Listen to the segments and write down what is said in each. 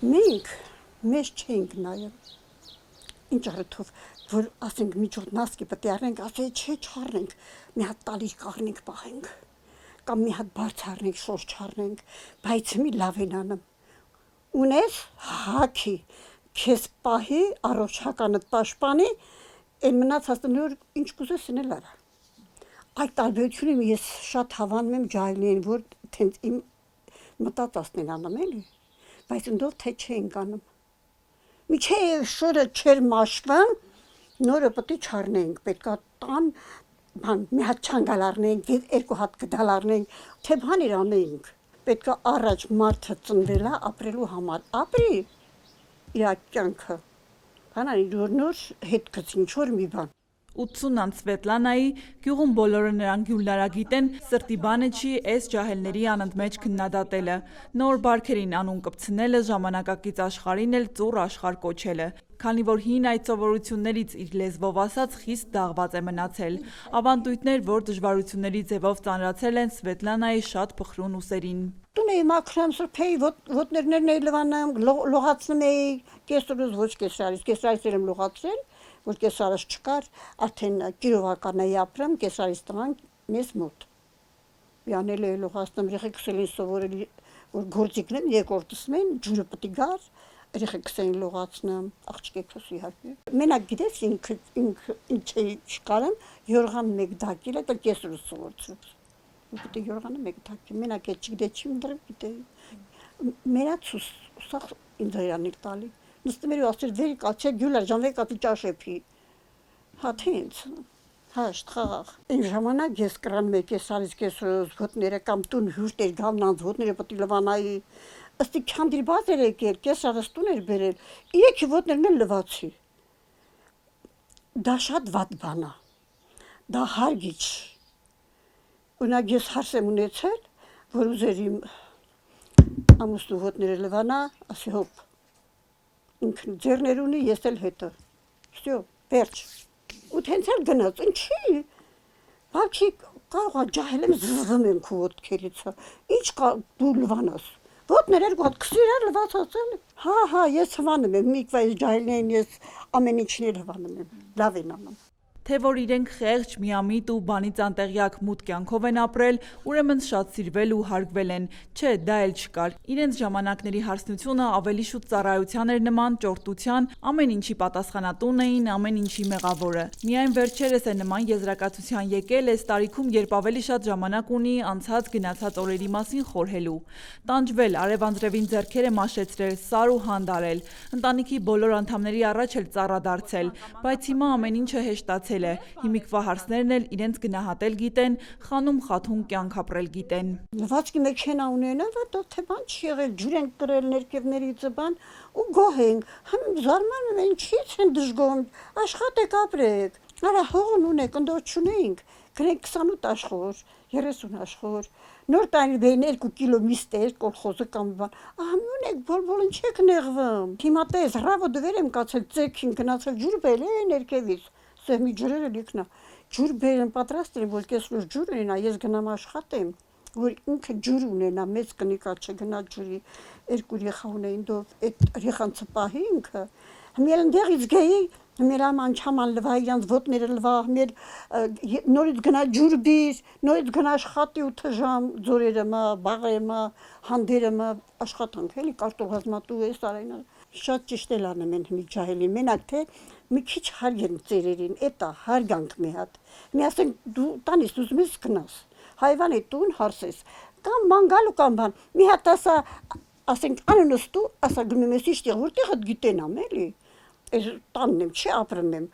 Մենք մեզ չենք նայում։ Ինչ առիթով, որ ասենք միջոց նասկի պետք է առնենք, ասել չէ չառնենք, մի հատ տալիս կառնենք պահենք, կամ մի հատ բարձրենք, շորշ չառնենք, բայց մի լավ են անում։ Ունես հաքի, քեզ պահի, առողջականդ պաշտպանի, այն մնացածը նոր ինչ կուզես ինել արա։ Այդ տարբերությունը ես շատ հավանում եմ ջահելներին, որ թենց իմ մտածածն են անում էլի, բայց ընդով թե չենք անում։ Միջև շորը չեր մաշվան, նորը պետք է չառնենք, պետքա տան բան մի հատ չանգալ առնենք, երկու հատ գդալ առնենք, թե բան իր անենք։ Պետքա առաջ մարդը ծնվել է ապրելու համար, ապրի իր կյանքը։ Բանալի նոր հետ գցին ինչ որ մի բան։ 80-ան Սվետլանայի գյուղում բոլորը նրան Գյուլնարա գիտեն, սրտի բանը չի էս ջահելների անընդմեջ քննադատելը, նոր բարքերին անուն կպցնելը, ժամանակակից աշխարհին էլ ծուռ աշխարհ կոչելը, քանի որ հին այդ սովորություններից իր լեզվով ասած խիստ դաղված է մնացել, ավանդույթներ, որ դժվարությունների ձևով ծանրացել են Սվետլանայի շատ փխրուն ուսերին։ Տուն էի մաքրում, սրբեի, ոտներներն էի լվանում, լողացնում էի, կեսրուզ ոչ կեսրարից եմ լողացրել, որ կեսարս չկար, արդեն կիրովական էի ապրում, կեսարից տղան մեզ մոտ։ Յանել էի լողացնում, երեխեքս էին սովորել, որ գործիքն են, երկրորդս մեն, ջուրը պետք է գար, երեխեքս էին լողացնում, աղջիկեքս իհարկե։ Մենակ գիտես ինչ էի չկարում, յորղան մեկ դակել է, դա կեսրուզ սովորեցրուց։ Պետք է յորղանը մեկ դակել, մենակ է չգիտեի դրեմ գիտեի։ Մերացուս սախ ինձ երանիկ տալի։ Նստում էր ու ասել վերի կացե Գյուլա ջան վեր կացի ճաշեփի։ Հա թենց հաշտ խաղ։ Այն ժամանակ ես կրան մեկ էսարից կեսրոզ ոտները կամ տուն հյուրտեր գալնանց ոտները պետք է լվանայի։ Ըստի քանդիր բաց էր եկել, կեսրարս տուն էր բերել։ Իրեքի ոտներն էլ լվացի։ Դա շատ վատ բան է։ Դա հարգիչ։ Ունակ ես հարց եմ ունեցել, որ ուզեր իմ ամուսնու ոտները լվանա, ասի հոպ։ Ինքն ձեռներ ունի, ես էլ հետը։ Всё, վերջ։ Ու թենց էլ գնաց, ինչի։ Բավքի կարող է ջահել եմ զզվում եմ քո ոտքերից։ Ինչ կա դու լվանաս։ Ոտներ երկու հատ քսիրար լվացած էլ։ Հա, ես հվանում եմ, միկվայից ջահելներին ես ամեն ինչին էլ հվանում եմ։ Լավ են անում։ Թե որ իրենք խեղճ, միամիտ ու բանից անտեղյակ մութ կյանքով են ապրել, ուրեմն շատ սիրվել ու հարգվել են, չէ, դա էլ չկար։ Իրենց ժամանակների հարստությունը ավելի շուտ ծառայության էր նման, ճորտության, ամեն ինչի պատասխանատուն էին, ամեն ինչի մեղավորը։ Միայն վերջերս է նման եզրակացության եկել, այս տարիքում, երբ ավելի շատ ժամանակ ունի անցած գնացած օրերի մասին խորհելու։ Տանջվել, արևանձրևին ձեռքերը մաշեցրել, սար ու հանդարել, ընտանիքի բոլոր անդամների առաջ էլ ծառադարձել, բայց հիմա ամեն ինչը հեշտացել է, հիմիկվա հարցներն էլ իրենց գնահատել գիտեն, խանում խաթուն կյանք ապրել գիտեն։ Լվացքի մեքենա ունենալ, դա թե բան չի եղել, ջուր են կրել ներքևներից բան ու գոհ ենք։ Հմ զարմանում են, ինչի՞ց են դժգոհում, աշխատեք ապրեք։ Արա հողն ունեք, ընդոր չունենք, գրենք 28 աշխոր, 30 աշխոր, նոր տարի բերին 2 կիլո միստեր, կոլխոզը կամ բան, ամյունեք, բոլ չեք նեղվում։ Հիմա տես, ռավը դվեր եմ կացել, ծեքին գնացել ջուր բել է ներքևից, սեղմի ջրերը լիքնա, ջուր բերեմ պատրաստ եմ, որ կեսրուժ ջուր ունենա, ես գնամ աշխատեմ, որ ինքը ջուր ունենա, մեծ կնիկա չգնա ջուրի, 2 երեխա ունեին, դով այդ երեխան ծպահի ինքը, հմել ընդեղից գեի, մեր աման չաման լվա, իրանց ոտները լվա, մեր նորից գնա ջուր բիր, նորից գնա աշխատի 8 ժամ, ձորերը մա, բաղերը մա, հանդերը մա, աշխատանք, էլի կարտողազմատու է, սարայնա, շատ ճիշտ էլ անում են հմի ջահելին, մենակ թե մի քիչ հարգեն ծերերին, էտա հարգանք մի հատ, մի ասենք դու տանից ուզում ես գնաս, հայվան է տուն հարսես, կամ մանգալու կամ բան, մի հատ ասա, ասենք անունս դու, ասա գնում ես իշտեղ, որտեղ էդ գիտենամ էլի, այս տանն եմ, չի ապրում եմ,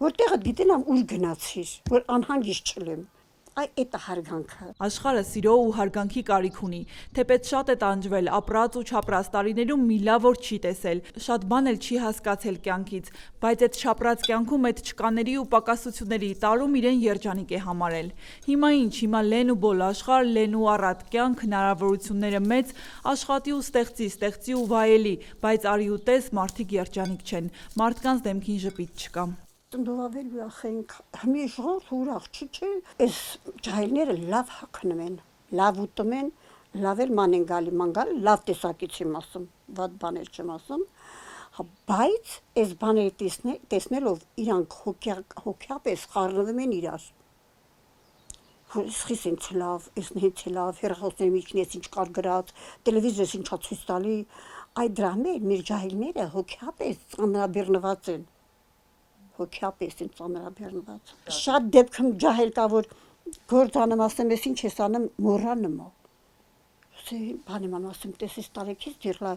որտեղ էդ գիտենամ ուր գնացիր, որ անհանգիստ չլեմ, այ էտա հարգանքը։ Աշխարհը սիրո ու հարգանքի կարիք ունի, թեպետ շատ է տանջվել, ապրած ու չապրած տարիներում մի լավ օր չի տեսել, շատ բան էլ չի հասկացել կյանքից, բայց այդ չապրած կյանքում այդ չկաների ու պակասությունների տարում իրեն երջանիկ է համարել։ Հիմա ինչ, հիմա լեն ու բոլ աշխարհ, լեն ու առատ կյանք, հնարավորությունները մեծ, աշխատի ու ստեղծի ու վայելի, բայց արի ու տես մարդիկ երջանիկ չեն, մարդկանց դեմքին ժպիտ չկա։ Տնտովավել ուրախենք, հմի ժողով ուրախ չի, այս ջահելները լավ հագնում են, լավ ուտում են, լավ էլ ման են գալի, ման գալ, լավ տեսակից եմ ասում, վատ բաներ չեմ ասում, բայց այս բաները տեսնելով իրանք հոգյապես խառնվում են իրար։ Սխիս ինձ լավ, էսն հենց լավ, հեռախոսների միջնես ինչ կար գրած, տելևիզորս ինչա ցույց տալի, այդ դրամեր մեր ջահիլները հոգյապես ծանրաբեռնված են։ Հոգյապես են ծանրաբեռնված։ Շատ դեպքում ջահել կա, որ գործանում ասեմ, ես ինչ ես անում, մոռանում ա։ Բան եմ ասում, տեսես տարեքից դեռ լա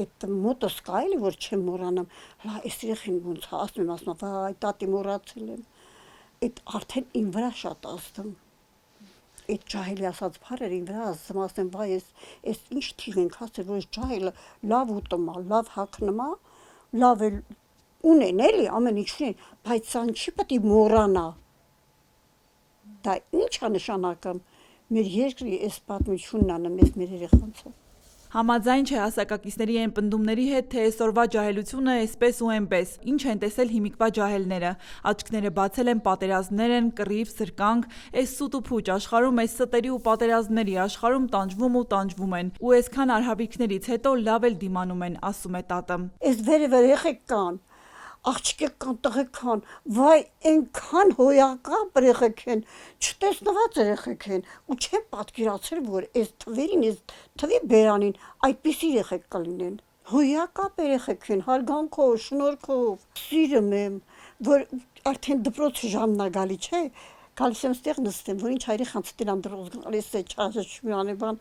այդ մոտս կա էլի, որ չեմ մոռանում, լա այս երեխին ոնց է, ասում, վայ, տատի մոռացել եմ։ Այդ արդեն իմ վրա շատ ազդում։ Այդ ջահելի ասած բառերը իմ վրա ազդում, ասեմ, վայ, այս ինչ թիվ ենք ասել, որ այս ջահելը լավ ուտում ա, լավ հագնում ա, լավ էլ ունեն էլի, ամեն ինչ ունեն, բայց սան չի պետք է մոռանա։ Դա ինչ է նշանակում մեր երկրի այս պատմությունն անում ես մեր երեխանցը։ Համաձայն չէ հասակակիցների այն պնդումների հետ, թե այսօրվա ջահելությունը այսպես ու այնպես, ինչ են տեսել հիմիկվա ջահելները, աչքները բացել են, պատերազմներ են, կռիվ, սրկանք, այս սուտ ու փուճ աշխարհում, այս ստերի ու պատերազմների աշխարհում տանջվում ու տանջվում են, ու այսքան արհավիրքներից հետո լավ էլ դիմանում են, ասում է տատը։ Այս վերևը երեխեք կան, աղջիկեք կան, տղեկ կան, վայ, այնքան հոյակապ երեխեք են, չտեսնված երեխեք են, ու չեմ պատկերացրել, որ այս թվերին, այս թվի բերանին այդպիսի երեխեք կլինեն։ Հոյակապ երեխեք են, հարգանքով, շնորհքով, սիրում եմ, որ արդեն դպրոց ժամն է գալի, չէ, գալիս եմ ստեղ նստեմ, որ ինչ երեխան ցտիրան դրոց գալիս է, չարժի բան,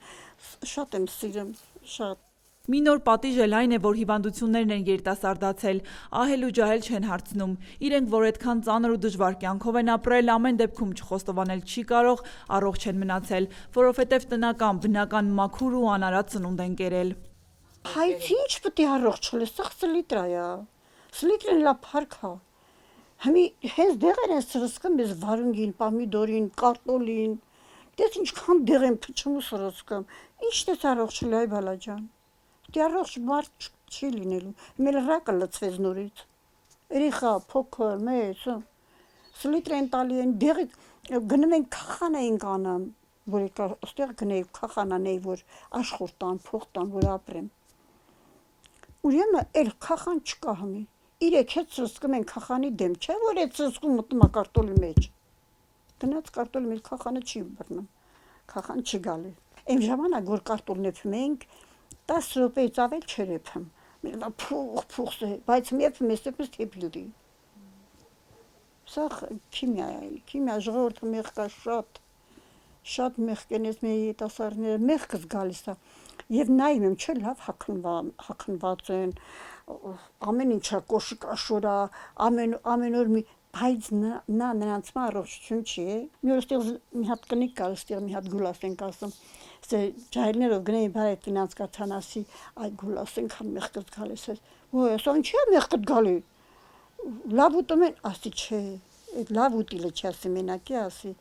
շատ եմ սիրում, շատ։ Մի նոր պատիժ էլ այն է, որ հիվանդություններն են երիտասարդացել, ահել ու ջահել չեն հարցնում, իրենք, որ այդքան ծանր ու դժվար կյանքով են ապրել, ամեն դեպքում չխոստովանել չի կարող, առողջ են մնացել, որովհետև տնական, բնական մաքուր ու անարատ ծնունդ են կերել։ Բայց ինչ պետք է առողջ չլես, սա սլիտրա է, սլիտրեն լա փարքա։ Հիմի հենց դեղեր են սրսկում, ես վարունգին, պամիդորին, կարտոլին, դες ինչքան դեղ են փչում ու սրսկում, ինչ դες առողջ չլի այ բալաջան։ Դեռ մարդ չի լինելու, մեր ռակը լծվեց նորից, երեխա, փոքր, մեծ, սլիտր են տալի են, դեղի, գնում են քախան էինք անում, որ ստեղ գնեի քախանանեի, որ աշխուր տան, փող տան, որ ապրեմ։ Ուրեմն էլ քախան չկա հիմի, իրեք հետ սրսկում են քախանի դեմ, չէ, որ այդ սրսկում մտնում է կարտոլի մեջ։ Գնաց կարտոլի մեջ քախանը չի բռնում, քախան չի գալի։ Այն ժամանակ, որ կարտոլն էփում էինք, 10 րոպեից ավել չէր էփում, փուխ, բայց մեփում ես թեպիլդի։ Սա քիմիա է, քիմիա ժողովուրդը մեղք կա շատ մեղք են ես մեր երիտասարդները, մեղքս գալիս է, եւ նայում եմ, չէ, լավ հագնված են, ամեն ինչա կոշիկ աշորա, ամեն օր բայց նա նրանց առողջություն չի, մի օր ստեղ մի հատ կնիկ կար, ստեղ մի հատ գուլաս ենք ասում, ջահելներով գնեի բարետ ֆինանս կաթանասի, այ գուլաս ենքան մեղքդ գալիս է, ոյ, ասա ինչի է մեղքդ գալի, լավ ուտում են, ասի չէ, այդ լավ ուտիլը չի ասի, մենակի ասի,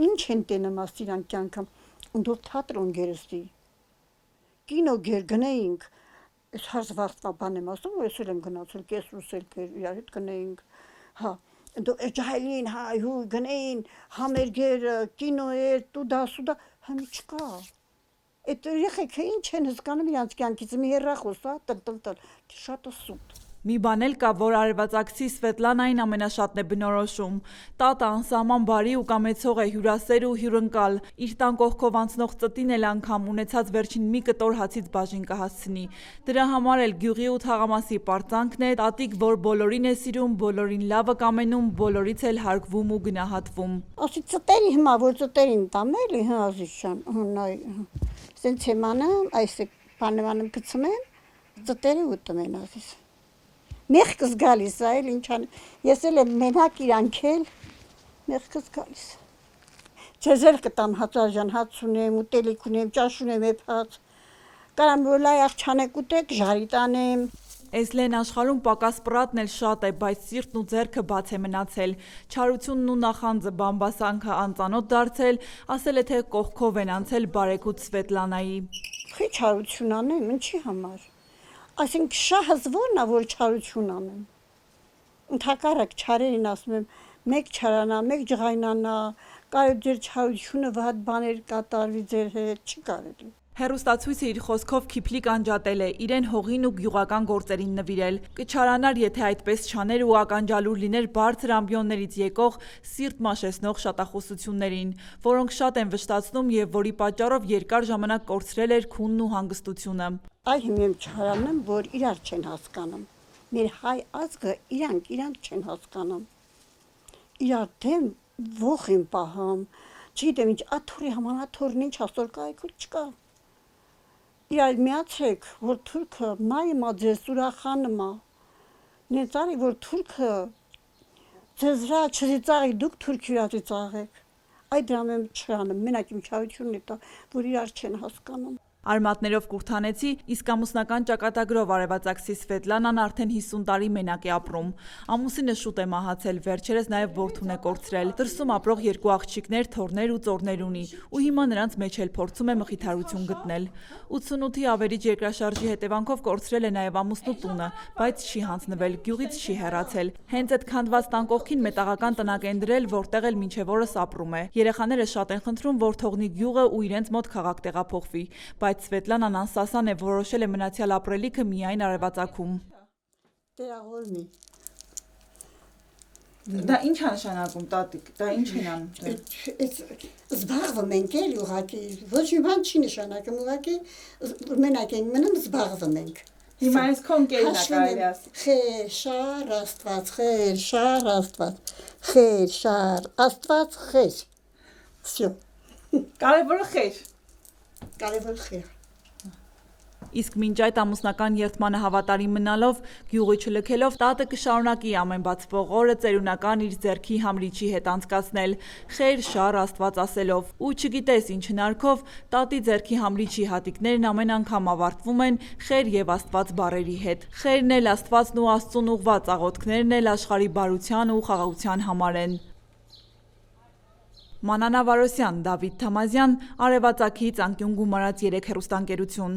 ինչ են տենում ասի իրանք կյանքը, ընդով թատրոն գերստի, կինո գեր գնեինք, այս հարց վաղտվա բան եմ ասում, որ ես էլ եմ գնացել, կես ռուսել գեր, իրար հետ գնեինք, հա, ջահելին, հայ, գնեին, համերգեր, կինոեր, տուդա, սուդա, համի չկա, այդ երեխեքը ինչ են հսկանում իրանց կյանքից, մի հեռախոս, տլ, շատ սուտ։ Մի բան էլ կա, որ արևածագցի Սվետլանային ամենաշատն է բնորոշում։ Տատը անսահման բարի ու կամեցող է, հյուրասեր ու հյուրընկալ։ Իր տան կողքով անցնող ծտին էլ անգամ ունեցած վերջին մի կտոր հացից բաժին կհասցնի։ Դրա համար էլ գյուղի ու թաղամասի պարծանքն է, տատիկ, որ բոլորին է սիրում, բոլորին լավը կամենում, բոլորից էլ հարգվում ու գնահատվում։ Ասի ծտերի հիմա, որ ծտերին տամ էլի, հա ազիջան, նայ, սենց եմ անում, այս բանևանում գցում եմ, ծտերը ուտում են ազիս։ Մեղքս գալիս է, էլ ինչ ան, ես էլ եմ մենակ իրանք էլ, մեղքս գալիս է։ Չեզ էլ կտամ հացաժան, հաց ունեմ, ուտելիք ունեմ, ճաշ ունեմ էփած, կարամ որ լայ աղջանեք ուտեք, ժարի տանեմ։ Այս լեն աշխարհում պակաս պրատն էլ շատ է, բայց սիրտն ու ձեռքը բաց է մնացել, չարությունն ու նախանձը բամբասանքը անծանոթ դարձել, ասել է թե կողքով են անցել բարեկուտ Սվետլանայի։ Խի չարություն անեմ, ինչի համար։ Այսինքն շահս որն է, որ չարություն անեմ։ Ընդհակառակ չարերին ասում եմ, մեկ չարանա, մեկ ջղայնանա, կարո ձեր չարությունը վատ բաներ կատարվի ձեր հետ, չի կարելի։ Հեռուստացույցը իր խոսքով Քիփլիկ անջատել է, իրեն հողին ու գյուղական գործերին նվիրել։ Կչարանար, եթե այդպես չաներ ու ականջալուր լիներ բարձր ամբիոններից եկող սիրտ մաշեցնող շատախոսություններին, որոնք շատ են վշտացնում եւ որի պատճառով երկար ժամանակ կորցրել էր քունն ու հանգստությունը։ Այ հիմա չարանեմ, որ իրար չեն հասկանում։ Մեր հայ ազգը իրանք չեն հասկանում։ Իրար դեմ ոխ են պահում, չգիտեմ ինչ աթոռի համար աթոռն ինչ ասոր կայքուլ չկա։ Իրար միացեք, որ թուրքը մայմա ձեզ ուրախանմա։ Նեցարի, որ թուրքը ձեզ վրա չծիծաղի, դուք թուրք իրացի ծաղեք։ Այդ դրամեմ չրանում, մենակ իմ չարությունն է տա, որ իրար չեն հասկանում։ Արմատներով կուրթանեցի, իսկ ամուսնական ճակատագրով արևածագսի Սվետլանան արդեն 50 տարի մենակ է ապրում։ Ամուսինը շուտ է մահացել, վերջերս նաև որդուն է կորցրել։ Դրսում ապրող երկու աղջիկներ, թոռներ ու ծոռներ ունի, ու հիմա նրանց մեջ էլ փորձում է մխիթարություն գտնել։ 88-ի ավերիչ երկրաշարժի հետևանքով կորցրել է նաև ամուսնու տունը, բայց չի հանձնվել, գյուղից չի հեռացել։ Հենց այդ քանդված տան կողքին մետաղական տնակ են դրել, որտեղ էլ մինչև օրս ապրում է։ Երեխաները շատ են խնդրում, որ թողնի գյուղը ու իրենց մոտ քաղաք տեղափոխվի, բայց Սվետլանան անսասան է, որոշել է մնացյալ ապրելիքը միայն արևածագում։ Տեղավորմի։ Դա ինչ է նշանակում, տատիկ, դա ինչ են անում։ Զբաղվում ենք էլ ուղղակի, ոչ մի բան չի նշանակում, ուղղակի մենակ ենք մնում, զբաղվում ենք։ Հիմա այս քո ընկերն է կարելի ասել։ Խեր, շար, Աստված, խեր, շար, Աստված, խեր, շար, Աստված, խեր։ Всё։ Կարևորը խեր։ Կարևոր խեր։ Իսկ մինչ այդ ամուսնական երդմանը հավատարիմ մնալով, գյուղի չլքելով, տատը կշարունակի ամեն բացվող օրը ծերունական իր ձեռքի համրիչի հետ անցկացնել, խեր, շար, Աստված ասելով, ու չգիտես ինչ հնարքով, տատի ձեռքի համրիչի հատիկներն ամեն անգամ ավարտվում են խեր եւ Աստված բառերի հետ։ Խերն էլ Աստվածն ու Աստծուն ուղված աղոթքներն էլ աշխարհի բարության ու խաղաղության համար են։ Մանանա Վարոսյան, Դավիթ Թամազյան, Արևածագից անկյուն գումարած 3 հեռուստաընկերություն։